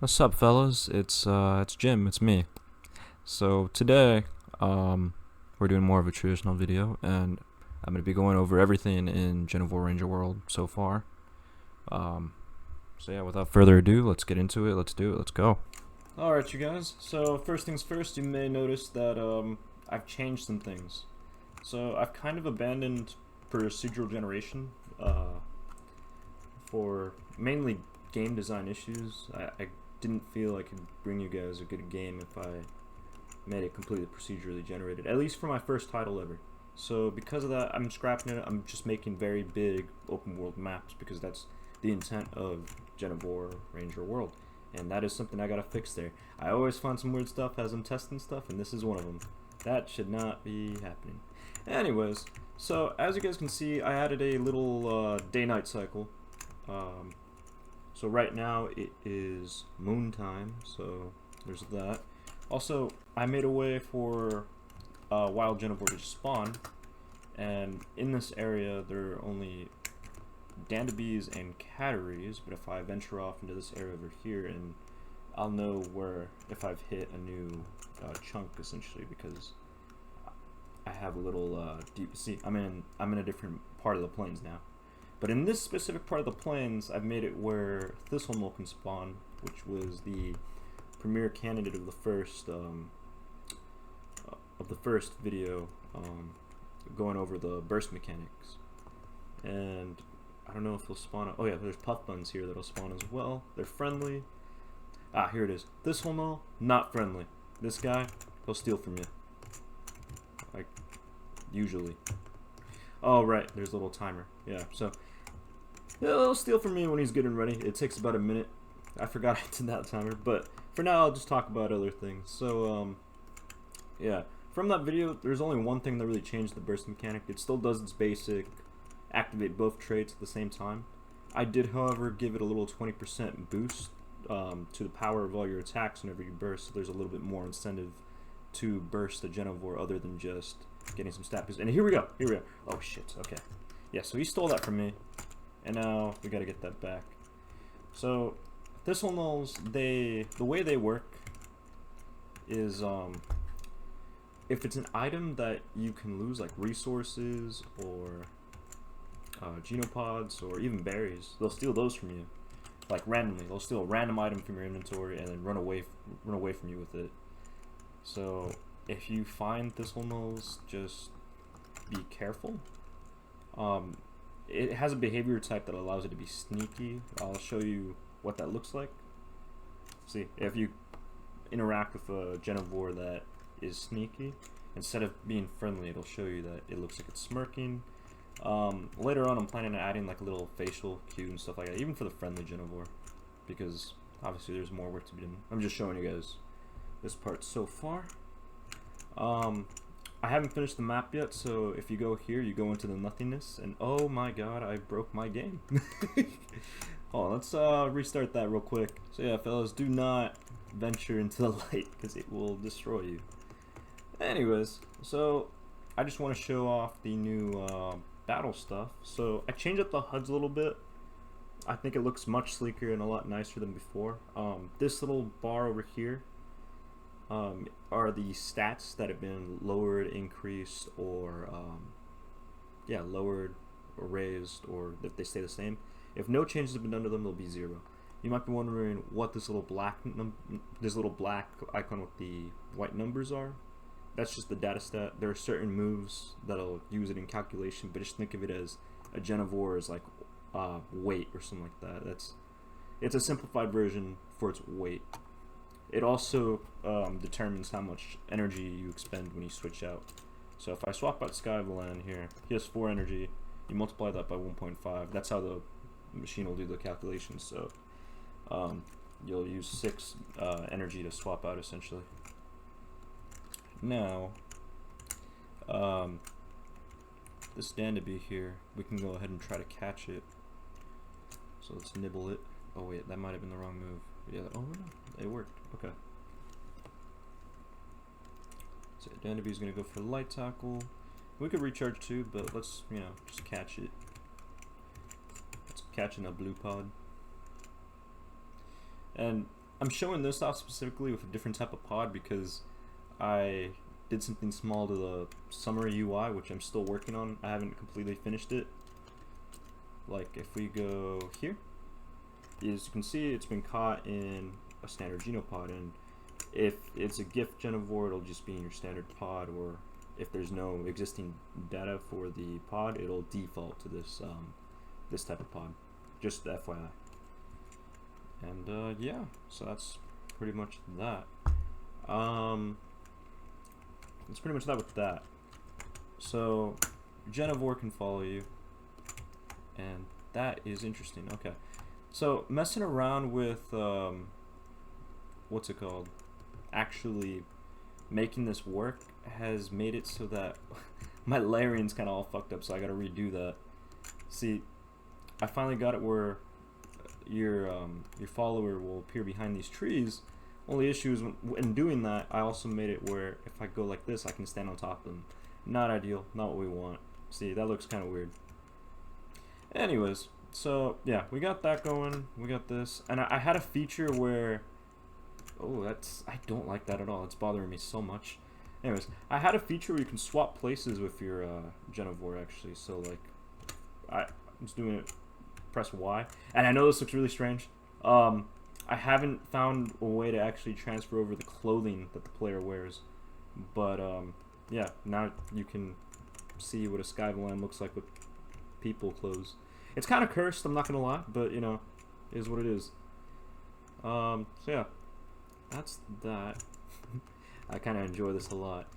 What's up, fellas? It's Jim. It's me. So today, we're doing more of a traditional video, and I'm gonna be going over everything in Genovor Ranger World so far. Um, so yeah, without further ado, let's get into it. Let's do it. Let's go. Alright, you guys. So first things first, you may notice that I've changed some things. So I've kind of abandoned procedural generation for mainly game design issues. I didn't feel I could bring you guys a good game if I made it completely procedurally generated, at least for my first title ever. So because of that, I'm scrapping it. I'm just making very big open world maps because that's the intent of Genovor Ranger World, and that is something I gotta fix there. I always find some weird stuff as I'm testing stuff, and this is one of them. That should not be happening. Anyways, so as you guys can see, I added a little day-night cycle. So right now it is moon time, so there's that. Also, I made a way for wild Genovor to spawn, and in this area there are only Dandabees and Catteries, but if I venture off into this area over here, and I'll know where if I've hit a new chunk, essentially, because I have a little deep. See, I'm in a different part of the plains now. But in this specific part of the plains, I've made it where Thistlemole can spawn, which was the premier candidate of the first video, going over the burst mechanics. And I don't know if he'll spawn. Oh yeah, there's puff buns here that'll spawn as well. They're friendly. Ah, here it is. Thistlemole, not friendly. This guy, he'll steal from you. Like, usually. Oh right, there's a little timer. Yeah, so he'll steal from me when he's good and ready. It takes about a minute. I forgot I did that timer, but for now I'll just talk about other things. So yeah, from that video, there's only one thing that really changed the burst mechanic. It still does its basic activate both traits at the same time. I did, however, give it a little 20% boost to the power of all your attacks whenever you burst, so there's a little bit more incentive to burst the Genovor other than just getting some stat boost. And here we go. Oh shit. Okay. Yeah. So he stole that from me, and now we gotta get that back. So Thistlemoles, the way they work is if it's an item that you can lose, like resources or genopods or even berries, they'll steal those from you, like randomly. They'll steal a random item from your inventory and then run away from you with it. So if you find Thistlemoles, just be careful. It has a behavior type that allows it to be sneaky. I'll show you what that looks like. See, if you interact with a Genovor that is sneaky, instead of being friendly, it'll show you that it looks like it's smirking. Later on, I'm planning on adding like a little facial cue and stuff like that, even for the friendly Genovor, because obviously there's more work to be done. I'm just showing you guys this part so far. I haven't finished the map yet, so if you go here, you go into the nothingness, and oh my god, I broke my game. Hold on, let's restart that real quick. So yeah, fellas, do not venture into the light, because it will destroy you. Anyways, so I just want to show off the new battle stuff. So I changed up the HUDs a little bit. I think it looks much sleeker and a lot nicer than before. This little bar over here are the stats that have been lowered, increased, or yeah, lowered or raised, or if they stay the same. If no changes have been done to them, they'll be 0. You might be wondering what this little black icon with the white numbers are. That's just the data stat. There are certain moves that'll use it in calculation, but just think of it as a Genovor is like weight or something like that. It's a simplified version for its weight. It also determines how much energy you expend when you switch out. So if I swap out Skyvalan here, he has 4 energy. You multiply that by 1.5. That's how the machine will do the calculations. So you'll use 6 energy to swap out, essentially. Now, this Dandabee here, we can go ahead and try to catch it. So let's nibble it. Oh wait, that might have been the wrong move. Yeah. Oh no, it worked. Okay. So Dandabee's gonna go for light tackle. We could recharge too, but let's just catch it. Let's catch in a blue pod. And I'm showing this off specifically with a different type of pod because I did something small to the summer UI, which I'm still working on. I haven't completely finished it. Like if we go here, as you can see, it's been caught in a standard Genopod, and if it's a GIF Genovor, it'll just be in your standard pod, or if there's no existing data for the pod, it'll default to this this type of pod. Just FYI. And yeah, so that's pretty much that. That's pretty much that with that. So Genovor can follow you, and that is interesting. Okay, so messing around with what's it called? Actually making this work has made it so that my layering's kind of all fucked up, so I gotta redo that. See, I finally got it where your follower will appear behind these trees. Only issue is when doing that, I also made it where if I go like this, I can stand on top of them. Not ideal, not what we want. See, that looks kind of weird. Anyways, so yeah, we got that going. We got this, and I had a feature where, oh, I don't like that at all. It's bothering me so much. Anyways, I had a feature where you can swap places with your Genovor actually. So like, I was doing it, press Y, and I know this looks really strange. I haven't found a way to actually transfer over the clothing that the player wears, but yeah, now you can see what a Skyline looks like with people clothes. It's kind of cursed, I'm not gonna lie, but you know, it is what it is. So yeah, that's that. I kind of enjoy this a lot,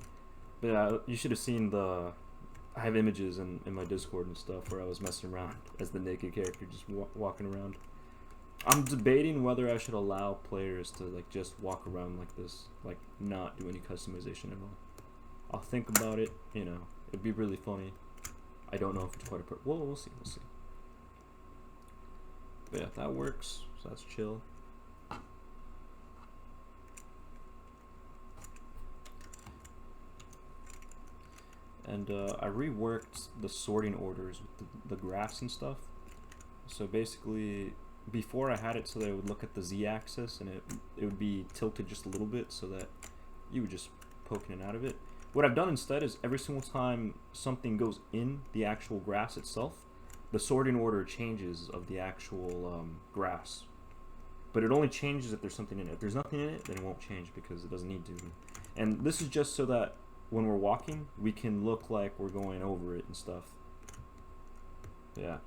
but yeah, you should have seen the. I have images in my Discord and stuff where I was messing around as the naked character, just walking around. I'm debating whether I should allow players to like just walk around like this, like not do any customization at all. I'll think about it, you know, it'd be really funny. I don't know if it's quite a well, we'll see, we'll see. But yeah, that works, so that's chill. And I reworked the sorting orders with the graphs and stuff. So basically, before I had it so that it would look at the z-axis and it would be tilted just a little bit so that you would just poking it out of it. What I've done instead is every single time something goes in the actual grass itself, the sorting order changes of the actual grass. But it only changes if there's something in it. If there's nothing in it, then it won't change because it doesn't need to. And this is just so that when we're walking, we can look like we're going over it and stuff. Yeah.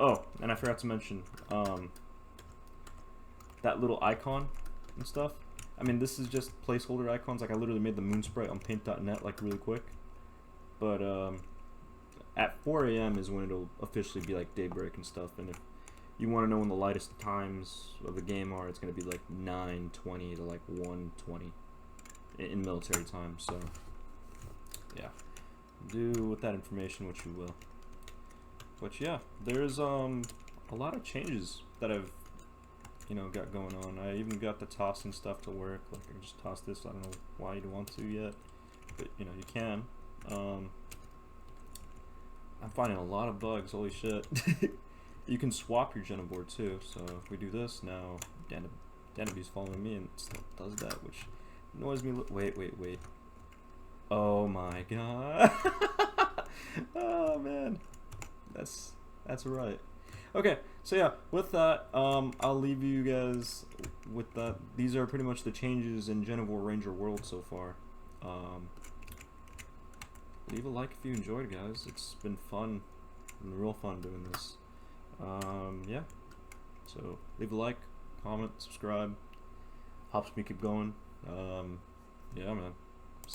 Oh, and I forgot to mention, that little icon and stuff. I mean, this is just placeholder icons. Like, I literally made the moon sprite on paint.net, like, really quick. But, at 4 a.m. is when it'll officially be, like, daybreak and stuff. And if you want to know when the lightest times of the game are, it's going to be, like, 9:20 to, like, 1:20 in military time. So, yeah. Do with that information what you will. But yeah, there's a lot of changes that I've, you know, got going on. I even got the tossing stuff to work. Like, I can just toss this. I don't know why you'd want to yet, but you know, you can. I'm finding a lot of bugs. Holy shit! You can swap your Genovor too. So if we do this now, Danaby's following me and it still does that, which annoys me. Wait. Oh my god! Oh man. That's right. Okay, so yeah, with that, I'll leave you guys with that. These are pretty much the changes in Genovor Ranger World so far. Leave a like if you enjoyed, guys. It's been fun, real fun doing this. Yeah, so leave a like, comment, subscribe. Helps me keep going. Yeah, man.